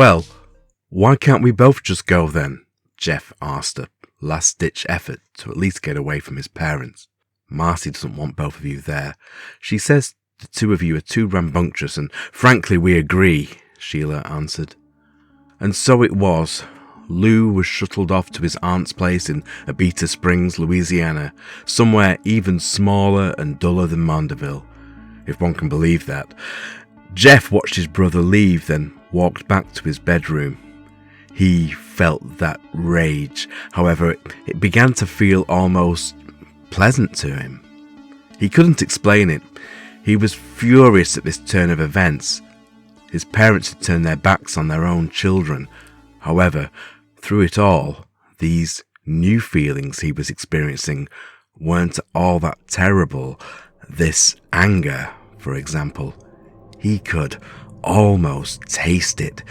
Well, why can't we both just go then? Jeff asked, a last-ditch effort to at least get away from his parents. Marcy doesn't want both of you there. She says the two of you are too rambunctious, and frankly we agree, Sheila answered. And so it was. Lou was shuttled off to his aunt's place in Abita Springs, Louisiana, somewhere even smaller and duller than Mandeville, if one can believe that. Jeff watched his brother leave, then walked back to his bedroom. He felt that rage. However, it began to feel almost pleasant to him. He couldn't explain it. He was furious at this turn of events. His parents had turned their backs on their own children. However, through it all, these new feelings he was experiencing weren't all that terrible. This anger, for example, he could almost taste it.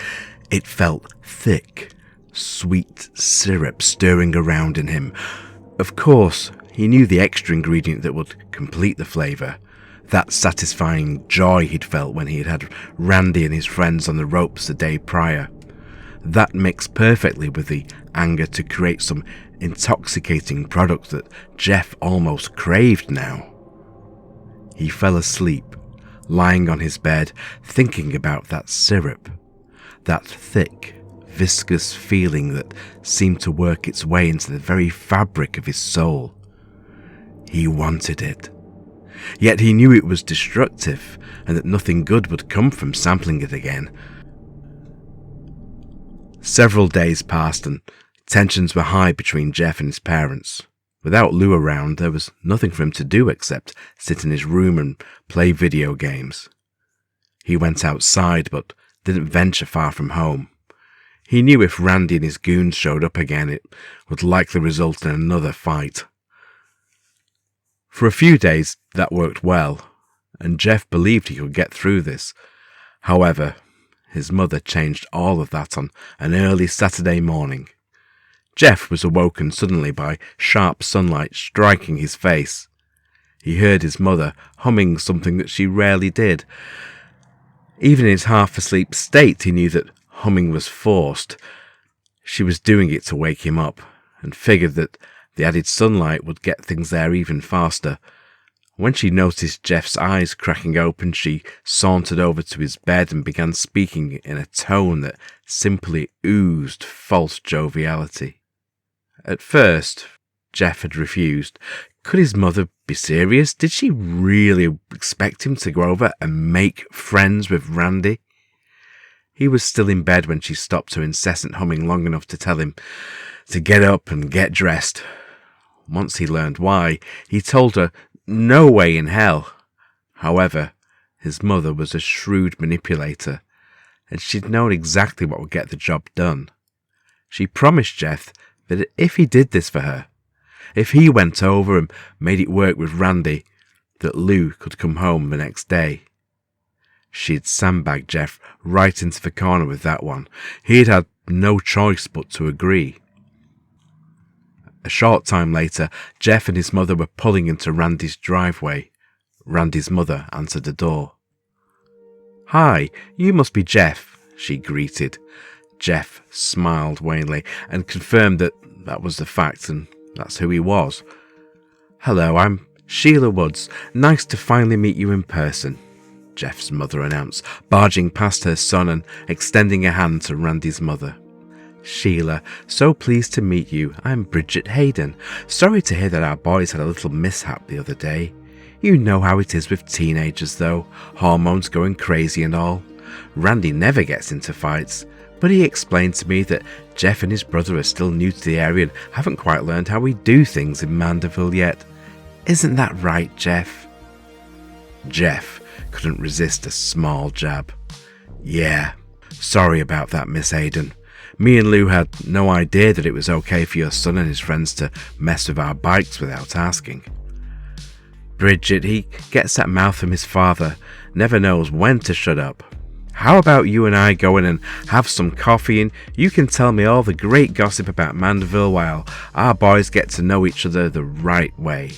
It felt thick, sweet syrup stirring around in him. Of course, he knew the extra ingredient that would complete the flavour. That satisfying joy he'd felt when he had Randy and his friends on the ropes the day prior. That mixed perfectly with the anger to create some intoxicating product that Jeff almost craved now. He fell asleep, lying on his bed, thinking about that syrup, that thick, viscous feeling that seemed to work its way into the very fabric of his soul. He wanted it. Yet he knew it was destructive and that nothing good would come from sampling it again. Several days passed and tensions were high between Jeff and his parents. Without Lou around, there was nothing for him to do except sit in his room and play video games. He went outside but didn't venture far from home. He knew if Randy and his goons showed up again, it would likely result in another fight. For a few days, that worked well, and Jeff believed he could get through this. However, his mother changed all of that on an early Saturday morning. Jeff was awoken suddenly by sharp sunlight striking his face. He heard his mother humming something that she rarely did. Even in his half-asleep state, he knew that humming was forced. She was doing it to wake him up, and figured that the added sunlight would get things there even faster. When she noticed Jeff's eyes cracking open, she sauntered over to his bed and began speaking in a tone that simply oozed false joviality. At first, Jeff had refused. Could his mother be serious? Did she really expect him to go over and make friends with Randy? He was still in bed when she stopped her incessant humming long enough to tell him to get up and get dressed. Once he learned why, he told her no way in hell. However, his mother was a shrewd manipulator, and she'd known exactly what would get the job done. She promised Jeff that if he did this for her, if he went over and made it work with Randy, that Lou could come home the next day. She'd sandbagged Jeff right into the corner with that one. He'd had no choice but to agree. A short time later, Jeff and his mother were pulling into Randy's driveway. Randy's mother answered the door. "Hi, you must be Jeff," she greeted. Jeff smiled wanly and confirmed that that was the fact, and that's who he was. "Hello, I'm Sheila Woods. Nice to finally meet you in person," Jeff's mother announced, barging past her son and extending a hand to Randy's mother. "Sheila, so pleased to meet you. I'm Bridget Hayden. Sorry to hear that our boys had a little mishap the other day. You know how it is with teenagers though, hormones going crazy and all. Randy never gets into fights, but he explained to me that Jeff and his brother are still new to the area and haven't quite learned how we do things in Mandeville yet. Isn't that right, Jeff?" Jeff couldn't resist a small jab. "Yeah, sorry about that, Miss Hayden. Me and Lou had no idea that it was okay for your son and his friends to mess with our bikes without asking. Bridget, he gets that mouth from his father, never knows when to shut up. How about you and I go in and have some coffee and you can tell me all the great gossip about Mandeville while our boys get to know each other the right way."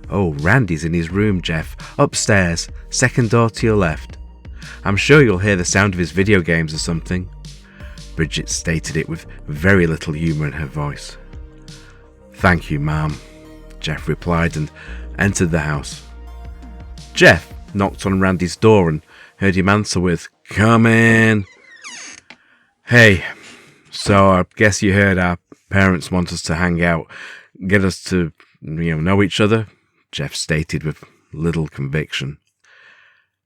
"Oh, Randy's in his room, Jeff, upstairs, second door to your left. I'm sure you'll hear the sound of his video games or something. Bridget stated it with very little humour in her voice. "Thank you, ma'am," Jeff replied and entered the house. Jeff knocked on Randy's door and heard him answer with, "Come in." "Hey, so I guess you heard our parents want us to hang out, get us to, know each other," Jeff stated with little conviction.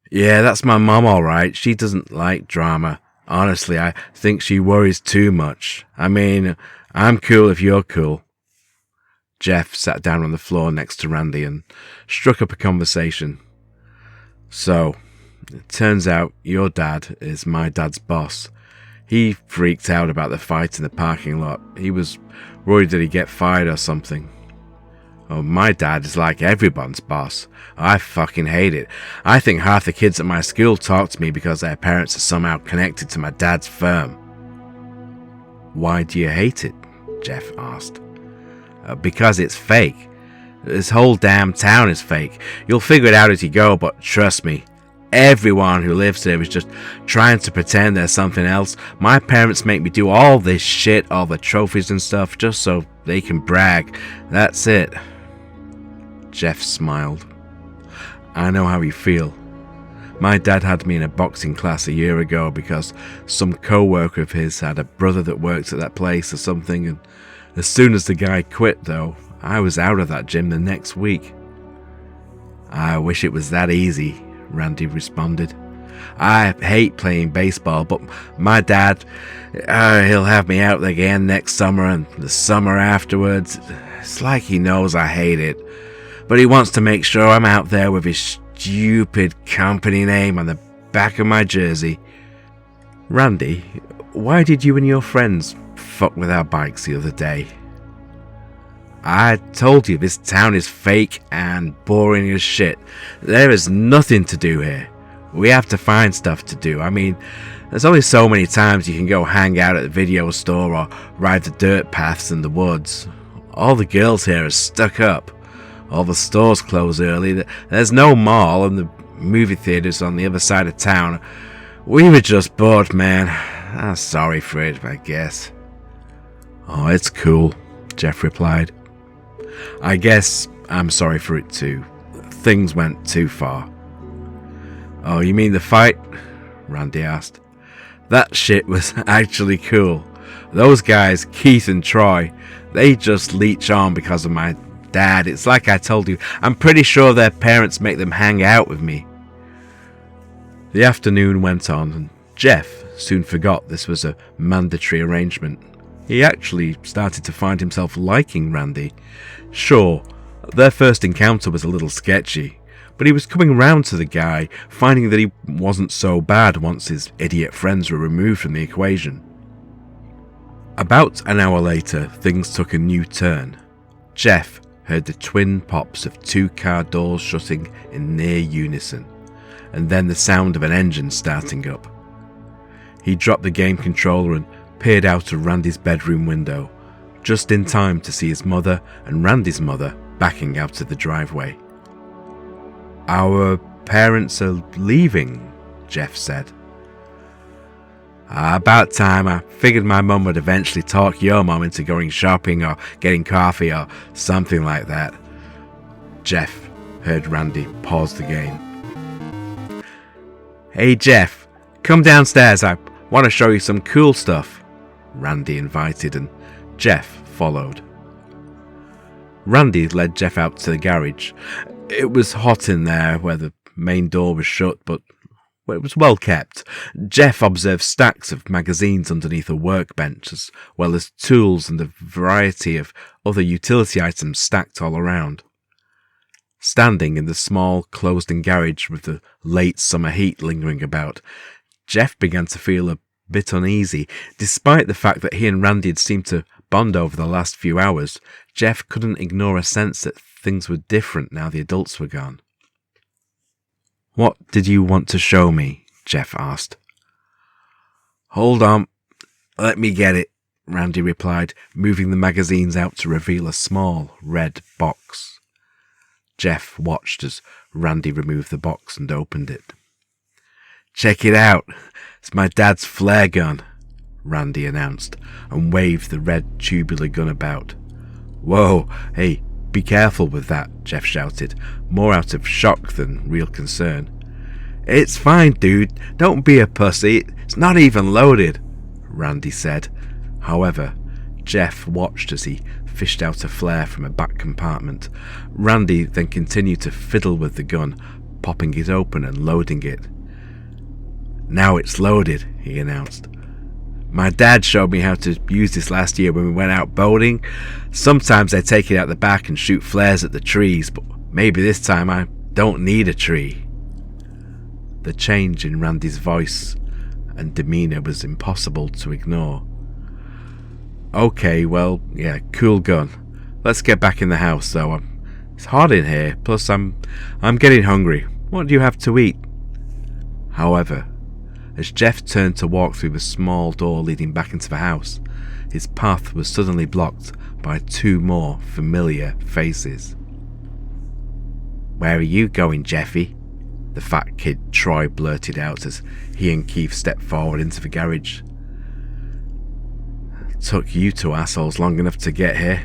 "Yeah, that's my mom, all right. She doesn't like drama. Honestly, I think she worries too much. I mean, I'm cool if you're cool." Jeff sat down on the floor next to Randy and struck up a conversation. "So, it turns out your dad is my dad's boss. He freaked out about the fight in the parking lot. He was worried that he'd get fired or something. Oh, my dad is like everyone's boss. I fucking hate it. I think half the kids at my school talk to me because their parents are somehow connected to my dad's firm." "Why do you hate it?" Jeff asked. Because it's fake. This whole damn town is fake. You'll figure it out as you go, but trust me, everyone who lives here is just trying to pretend there's something else. My parents make me do all this shit, all the trophies and stuff, just so they can brag. That's it." Jeff smiled. "I know how you feel. My dad had me in a boxing class a year ago because some co-worker of his had a brother that worked at that place or something, and as soon as the guy quit, though, I was out of that gym the next week." "I wish it was that easy," Randy responded. "I hate playing baseball, but my dad, he'll have me out again next summer and the summer afterwards. It's like he knows I hate it, but he wants to make sure I'm out there with his stupid company name on the back of my jersey." "Randy, why did you and your friends fuck with our bikes the other day?" "I told you this town is fake and boring as shit. There is nothing to do here. We have to find stuff to do. I mean, there's only so many times you can go hang out at the video store or ride the dirt paths in the woods. All the girls here are stuck up. All the stores close early. There's no mall, and the movie theater's on the other side of town. We were just bored, man. I'm sorry for it, I guess." "Oh, it's cool," Jeff replied. "I guess I'm sorry for it too. Things went too far." "Oh, you mean the fight?" Randy asked. "That shit was actually cool. Those guys, Keith and Troy, they just leech on because of my dad. It's like I told you, I'm pretty sure their parents make them hang out with me." The afternoon went on, and Jeff soon forgot this was a mandatory arrangement. He actually started to find himself liking Randy. Sure, their first encounter was a little sketchy, but he was coming round to the guy, finding that he wasn't so bad once his idiot friends were removed from the equation. About an hour later, things took a new turn. Jeff heard the twin pops of 2 car doors shutting in near unison, and then the sound of an engine starting up. He dropped the game controller and peered out of Randy's bedroom window, just in time to see his mother and Randy's mother backing out of the driveway. "Our parents are leaving," Jeff said. About time. I figured my mum would eventually talk your mum into going shopping or getting coffee or something like that." Jeff heard Randy pause the game. "Hey Jeff, come downstairs. I want to show you some cool stuff," Randy invited, and Jeff followed. Randy led Jeff out to the garage. It was hot in there where the main door was shut, but it was well kept. Jeff observed stacks of magazines underneath a workbench, as well as tools and a variety of other utility items stacked all around. Standing in the small, closed-in garage with the late summer heat lingering about, Jeff began to feel a bit uneasy. Despite the fact that he and Randy had seemed to bond over the last few hours, Jeff couldn't ignore a sense that things were different now the adults were gone. "What did you want to show me?" Jeff asked. "Hold on, let me get it," Randy replied, moving the magazines out to reveal a small red box. Jeff watched as Randy removed the box and opened it. "Check it out. It's my dad's flare gun," Randy announced, and waved the red tubular gun about. "Whoa, hey, be careful with that," Jeff shouted, more out of shock than real concern. "It's fine, dude. Don't be a pussy. It's not even loaded," Randy said. However, Jeff watched as he fished out a flare from a back compartment. Randy then continued to fiddle with the gun, popping it open and loading it. "Now it's loaded," he announced. "My dad showed me how to use this last year when we went out boating. Sometimes I take it out the back and shoot flares at the trees, but maybe this time I don't need a tree." The change in Randy's voice and demeanor was impossible to ignore. "Okay, well, yeah, cool gun. Let's get back in the house, though. It's hot in here, plus I'm getting hungry. What do you have to eat?" However, as Jeff turned to walk through the small door leading back into the house, his path was suddenly blocked by two more familiar faces. "Where are you going, Jeffy?" the fat kid Troy blurted out as he and Keith stepped forward into the garage. "Took you two assholes long enough to get here.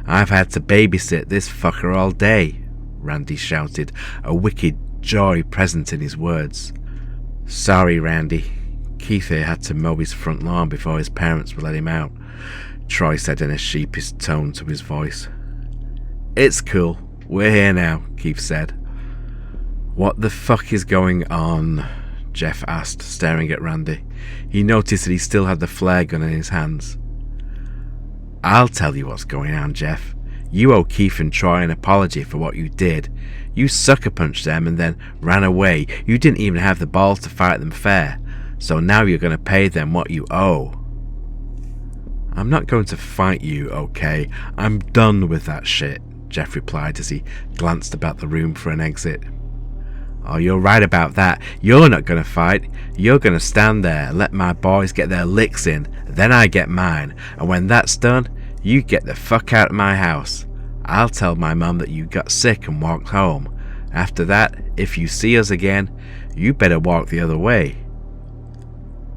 I've had to babysit this fucker all day," Randy shouted, a wicked joy present in his words. "Sorry, Randy. Keith here had to mow his front lawn before his parents would let him out," Troy said in a sheepish tone to his voice. "It's cool. We're here now," Keith said. "What the fuck is going on?" Jeff asked, staring at Randy. He noticed that he still had the flare gun in his hands. "I'll tell you what's going on, Jeff. You owe Keith and Troy an apology for what you did. You sucker punched them and then ran away. You didn't even have the balls to fight them fair. So now you're going to pay them what you owe." "I'm not going to fight you, okay? I'm done with that shit," Jeff replied as he glanced about the room for an exit. "Oh, you're right about that. You're not going to fight. You're going to stand there and let my boys get their licks in. Then I get mine. And when that's done, you get the fuck out of my house. I'll tell my mum that you got sick and walked home. After that, if you see us again, you better walk the other way."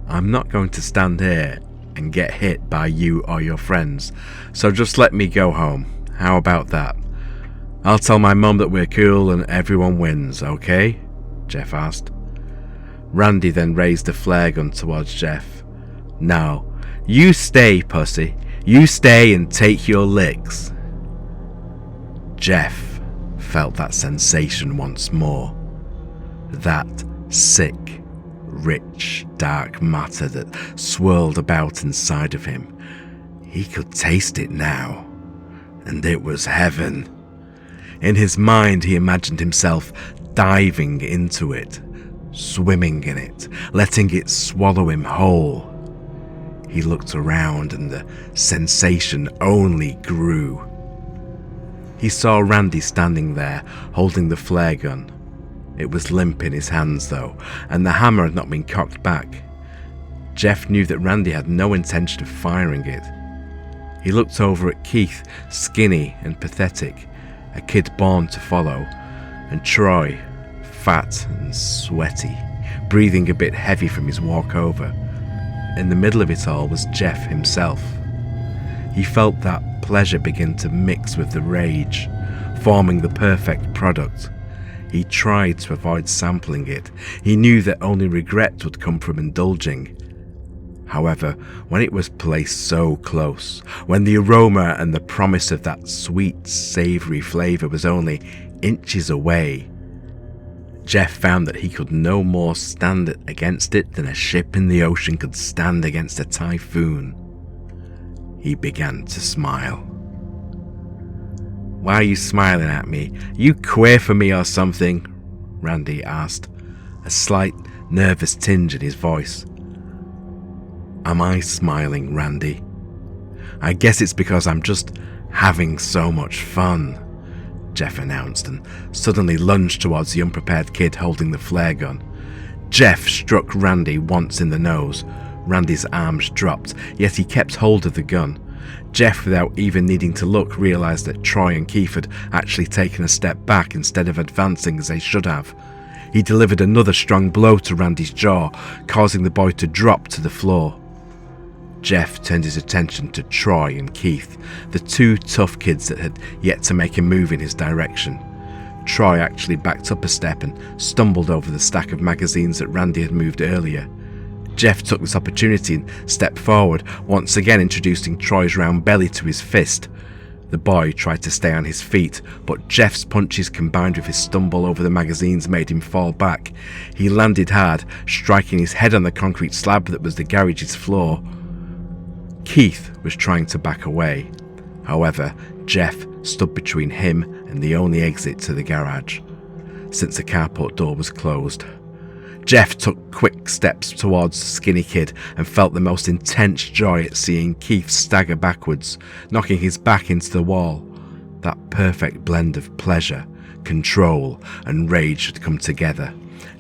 "I'm not going to stand here and get hit by you or your friends, so just let me go home. How about that? I'll tell my mum that we're cool and everyone wins, okay?" Jeff asked. Randy then raised a flare gun towards Jeff. "No, you stay, pussy. You stay and take your licks." Jeff felt that sensation once more. That sick, rich, dark matter that swirled about inside of him. He could taste it now, and it was heaven. In his mind, he imagined himself diving into it, swimming in it, letting it swallow him whole. He looked around and the sensation only grew. He saw Randy standing there, holding the flare gun. It was limp in his hands though, and the hammer had not been cocked back. Jeff knew that Randy had no intention of firing it. He looked over at Keith, skinny and pathetic, a kid born to follow, and Troy, fat and sweaty, breathing a bit heavy from his walk over. In the middle of it all was Jeff himself. He felt that pleasure begin to mix with the rage, forming the perfect product. He tried to avoid sampling it. He knew that only regret would come from indulging. However, when it was placed so close, when the aroma and the promise of that sweet, savoury flavour was only inches away, Jeff found that he could no more stand against it than a ship in the ocean could stand against a typhoon. He began to smile. "Why are you smiling at me? You queer for me or something?" Randy asked, a slight nervous tinge in his voice. "Am I smiling, Randy? I guess it's because I'm just having so much fun," Jeff announced, and suddenly lunged towards the unprepared kid holding the flare gun. Jeff struck Randy once in the nose. Randy's arms dropped, yet he kept hold of the gun. Jeff, without even needing to look, realised that Troy and Keith had actually taken a step back instead of advancing as they should have. He delivered another strong blow to Randy's jaw, causing the boy to drop to the floor. Jeff turned his attention to Troy and Keith, the two tough kids that had yet to make a move in his direction. Troy actually backed up a step and stumbled over the stack of magazines that Randy had moved earlier. Jeff took this opportunity and stepped forward, once again introducing Troy's round belly to his fist. The boy tried to stay on his feet, but Jeff's punches combined with his stumble over the magazines made him fall back. He landed hard, striking his head on the concrete slab that was the garage's floor. Keith was trying to back away. However, Jeff stood between him and the only exit to the garage, since the carport door was closed. Jeff took quick steps towards the skinny kid and felt the most intense joy at seeing Keith stagger backwards, knocking his back into the wall. That perfect blend of pleasure, control, and rage had come together.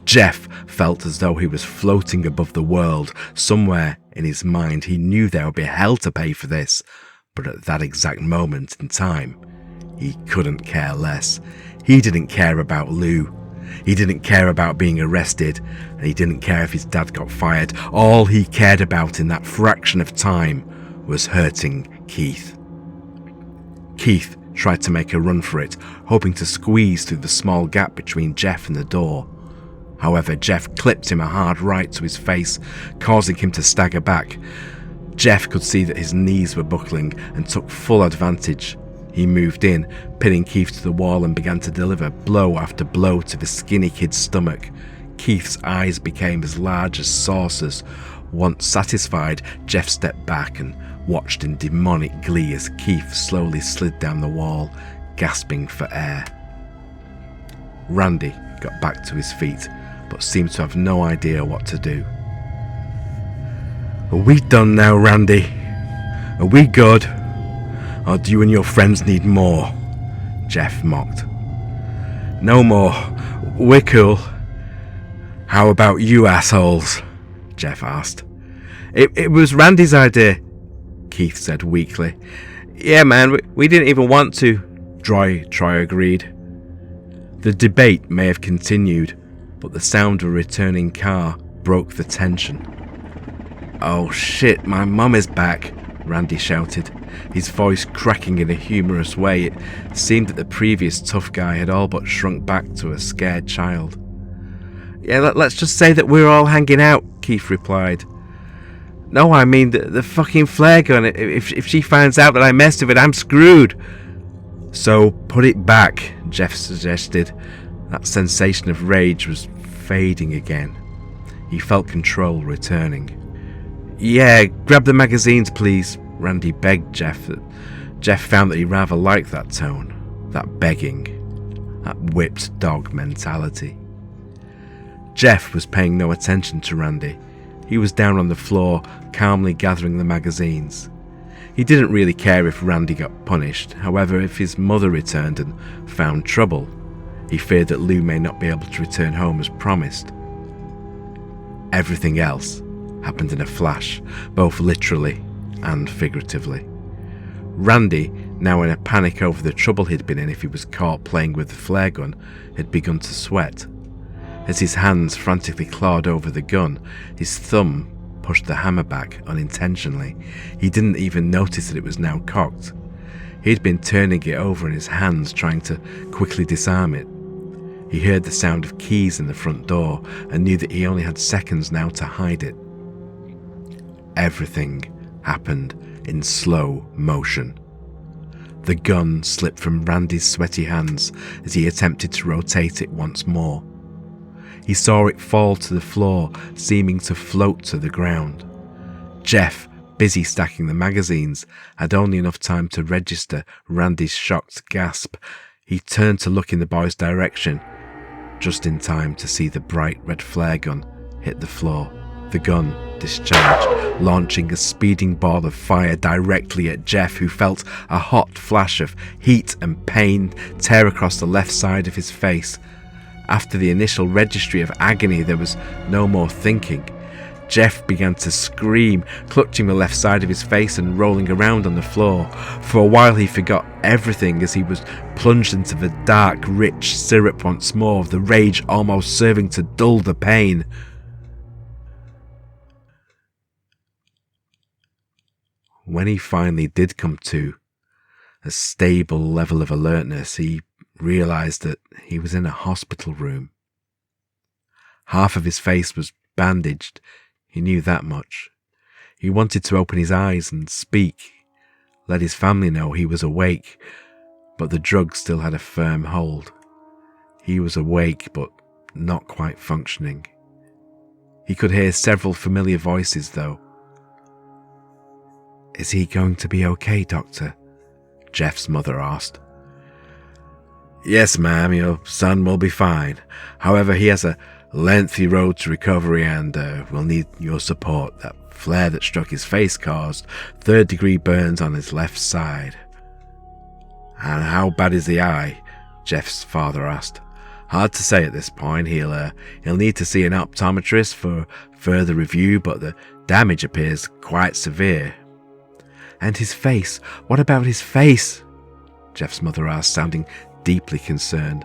Jeff felt as though he was floating above the world. Somewhere in his mind he knew there would be hell to pay for this, but at that exact moment in time, he couldn't care less. He didn't care about Lou. He didn't care about being arrested, and he didn't care if his dad got fired. All he cared about in that fraction of time was hurting Keith. Keith tried to make a run for it, hoping to squeeze through the small gap between Jeff and the door. However, Jeff clipped him a hard right to his face, causing him to stagger back. Jeff could see that his knees were buckling and took full advantage. He moved in, pinning Keith to the wall, and began to deliver blow after blow to the skinny kid's stomach. Keith's eyes became as large as saucers. Once satisfied, Jeff stepped back and watched in demonic glee as Keith slowly slid down the wall, gasping for air. Randy got back to his feet, but seemed to have no idea what to do. "Are we done now, Randy? Are we good? Or do you and your friends need more?" Jeff mocked. "No more. We're cool." "How about you assholes?" Jeff asked. It was Randy's idea," Keith said weakly. "Yeah, man, we didn't even want to," Troy agreed. The debate may have continued, but the sound of a returning car broke the tension. "Oh shit, my mum is back," Randy shouted, his voice cracking in a humorous way. It seemed that the previous tough guy had all but shrunk back to a scared child. "Yeah, let's just say that we're all hanging out," Keith replied. "No, I mean the fucking flare gun. If she finds out that I messed with it, I'm screwed." "So put it back," Jeff suggested. That sensation of rage was fading again. He felt control returning. "Yeah, grab the magazines, please," Randy begged Jeff. Jeff found that he rather liked that tone, that begging, that whipped dog mentality. Jeff was paying no attention to Randy. He was down on the floor, calmly gathering the magazines. He didn't really care if Randy got punished. However, if his mother returned and found trouble, he feared that Lou may not be able to return home as promised. Everything else happened in a flash, both literally and figuratively. Randy, now in a panic over the trouble he'd been in if he was caught playing with the flare gun, had begun to sweat. As his hands frantically clawed over the gun, his thumb pushed the hammer back unintentionally. He didn't even notice that it was now cocked. He'd been turning it over in his hands, trying to quickly disarm it. He heard the sound of keys in the front door and knew that he only had seconds now to hide it. Everything happened in slow motion. The gun slipped from Randy's sweaty hands as he attempted to rotate it once more. He saw it fall to the floor, seeming to float to the ground. Jeff, busy stacking the magazines, had only enough time to register Randy's shocked gasp. He turned to look in the boy's direction, just in time to see the bright red flare gun hit the floor. The gun discharged, launching a speeding ball of fire directly at Jeff, who felt a hot flash of heat and pain tear across the left side of his face. After the initial registry of agony, there was no more thinking. Jeff began to scream, clutching the left side of his face and rolling around on the floor. For a while he forgot everything as he was plunged into the dark, rich syrup once more, the rage almost serving to dull the pain. When he finally did come to a stable level of alertness, he realized that he was in a hospital room. Half of his face was bandaged, he knew that much. He wanted to open his eyes and speak, let his family know he was awake, but the drug still had a firm hold. He was awake, but not quite functioning. He could hear several familiar voices, though. "Is he going to be okay, Doctor?" Jeff's mother asked. "Yes, ma'am, your son will be fine. However, he has a lengthy road to recovery and will need your support. That flare that struck his face caused third-degree burns on his left side." "And how bad is the eye?" Jeff's father asked. "Hard to say at this point. He'll need to see an optometrist for further review, but the damage appears quite severe." "And his face? What about his face?" Jeff's mother asked, sounding deeply concerned.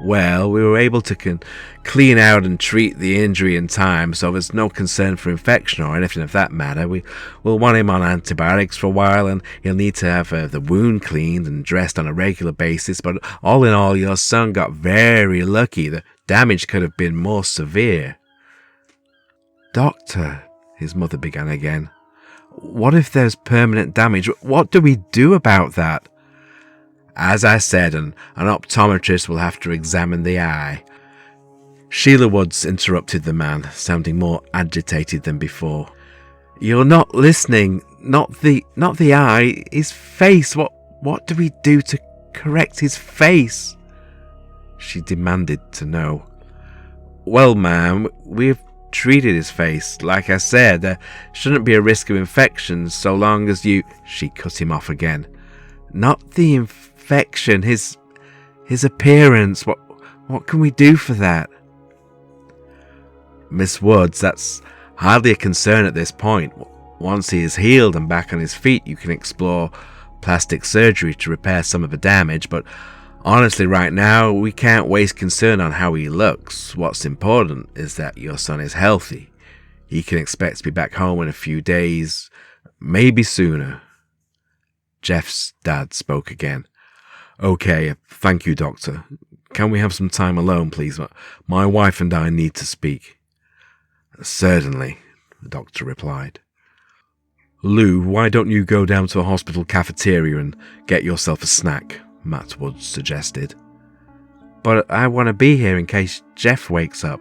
"Well, we were able to clean out and treat the injury in time, so there's no concern for infection or anything of that matter. We'll want him on antibiotics for a while, and he'll need to have the wound cleaned and dressed on a regular basis, but all in all, your son got very lucky. The damage could have been more severe." "Doctor," his mother began again, "what if there's permanent damage? What do we do about that?" "As I said, an optometrist will have to examine the eye." Sheila Woods interrupted the man, sounding more agitated than before. "You're not listening. Not the eye. His face. What do we do to correct his face?" she demanded to know. "Well, ma'am, we've treated his face. Like I said, there shouldn't be a risk of infection so long as you—" She cut him off again. "Not the infection, his appearance. What can we do for that?" "Miss Woods, that's hardly a concern at this point. Once he is healed and back on his feet, you can explore plastic surgery to repair some of the damage, but honestly right now, we can't waste concern on how he looks. What's important is that your son is healthy. He can expect to be back home in a few days, maybe sooner." Jeff's dad spoke again. "Okay, thank you, Doctor. Can we have some time alone, please? My wife and I need to speak." "Certainly," the doctor replied. "Lou, why don't you go down to a hospital cafeteria and get yourself a snack?" Matt Woods suggested. "But I want to be here in case Jeff wakes up,"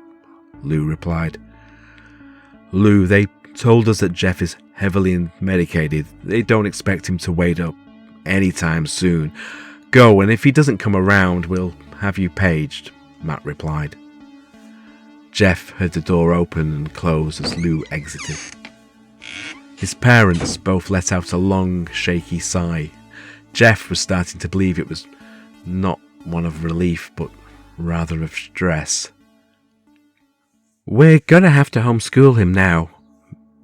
Lou replied. "Lou, they told us that Jeff is heavily medicated. They don't expect him to wake up anytime soon. Go, and if he doesn't come around, we'll have you paged," Matt replied. Jeff heard the door open and close as Lou exited. His parents both let out a long, shaky sigh. Jeff was starting to believe it was not one of relief, but rather of stress. "We're gonna have to homeschool him now.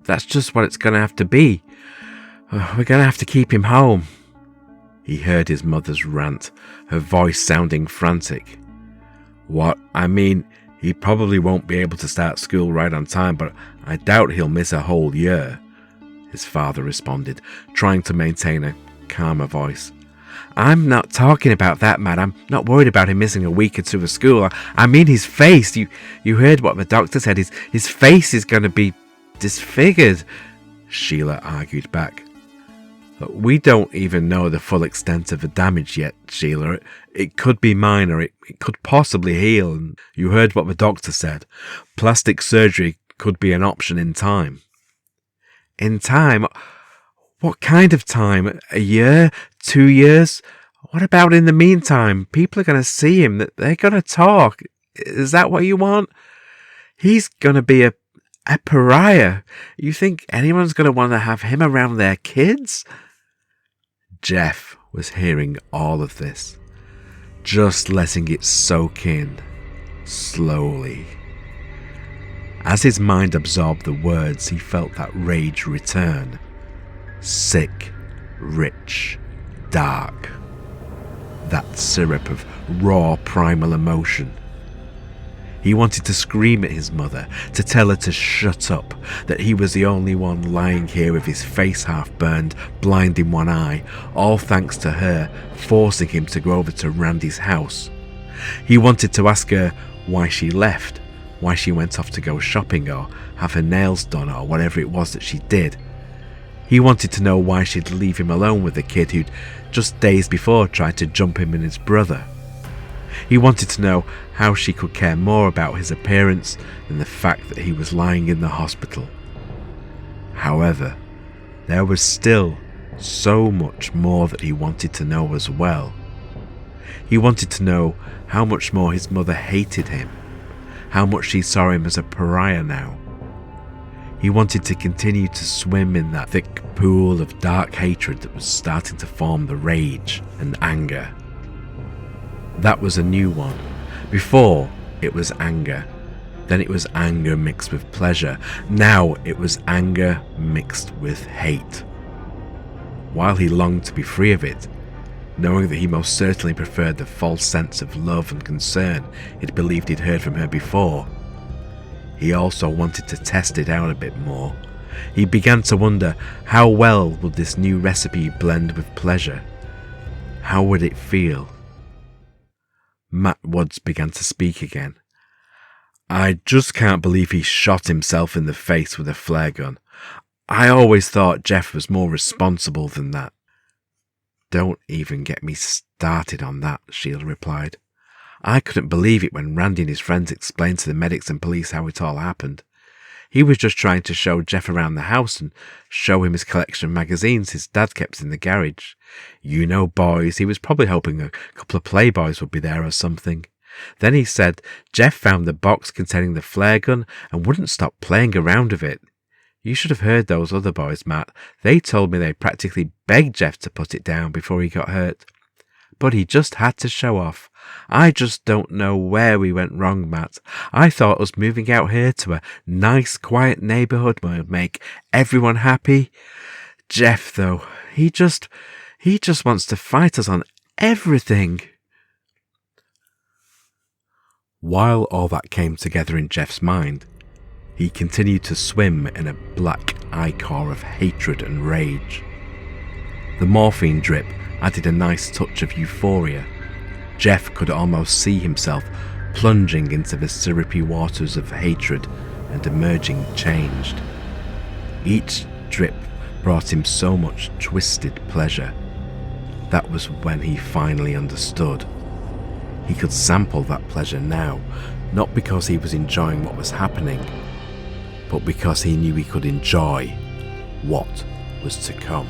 That's just what it's gonna have to be. We're gonna have to keep him home." He heard his mother's rant, her voice sounding frantic. "What? I mean, he probably won't be able to start school right on time, but I doubt he'll miss a whole year," his father responded, trying to maintain a calmer voice. "I'm not talking about that, Matt. I'm not worried about him missing a week or two of school. I mean his face. You heard what the doctor said. His face is going to be disfigured," Sheila argued back. "We don't even know the full extent of the damage yet, Sheila. It could be minor. It could possibly heal. And you heard what the doctor said. Plastic surgery could be an option in time." "In time? What kind of time? A year? 2 years? What about in the meantime? People are going to see him. They're going to talk. Is that what you want? He's going to be a pariah. You think anyone's going to want to have him around their kids?" Jeff was hearing all of this, just letting it soak in, slowly. As his mind absorbed the words, he felt that rage return. Sick, rich, dark. That syrup of raw primal emotion. He wanted to scream at his mother, to tell her to shut up, that he was the only one lying here with his face half burned, blind in one eye, all thanks to her forcing him to go over to Randy's house. He wanted to ask her why she left, why she went off to go shopping or have her nails done or whatever it was that she did. He wanted to know why she'd leave him alone with the kid who'd just days before tried to jump him and his brother. He wanted to know how she could care more about his appearance than the fact that he was lying in the hospital. However, there was still so much more that he wanted to know as well. He wanted to know how much more his mother hated him, how much she saw him as a pariah now. He wanted to continue to swim in that thick pool of dark hatred that was starting to form the rage and anger. That was a new one. Before, it was anger. Then it was anger mixed with pleasure. Now it was anger mixed with hate. While he longed to be free of it, knowing that he most certainly preferred the false sense of love and concern he'd believed he'd heard from her before, he also wanted to test it out a bit more. He began to wonder how well would this new recipe blend with pleasure? How would it feel? Matt Woods began to speak again. I just can't believe he shot himself in the face with a flare gun. I always thought Jeff was more responsible than that. Don't even get me started on that, Sheila replied. I couldn't believe it when Randy and his friends explained to the medics and police how it all happened. He was just trying to show Jeff around the house and show him his collection of magazines his dad kept in the garage. You know, boys, he was probably hoping a couple of Playboys would be there or something. Then he said Jeff found the box containing the flare gun and wouldn't stop playing around with it. You should have heard those other boys, Matt. They told me they practically begged Jeff to put it down before he got hurt. But he just had to show off. I just don't know where we went wrong, Matt. I thought us moving out here to a nice, quiet neighbourhood would make everyone happy. Jeff, though, he just wants to fight us on everything. While all that came together in Jeff's mind, he continued to swim in a black ichor of hatred and rage. The morphine drip added a nice touch of euphoria. Jeff could almost see himself plunging into the syrupy waters of hatred and emerging changed. Each drip brought him so much twisted pleasure. That was when he finally understood. He could sample that pleasure now, not because he was enjoying what was happening, but because he knew he could enjoy what was to come.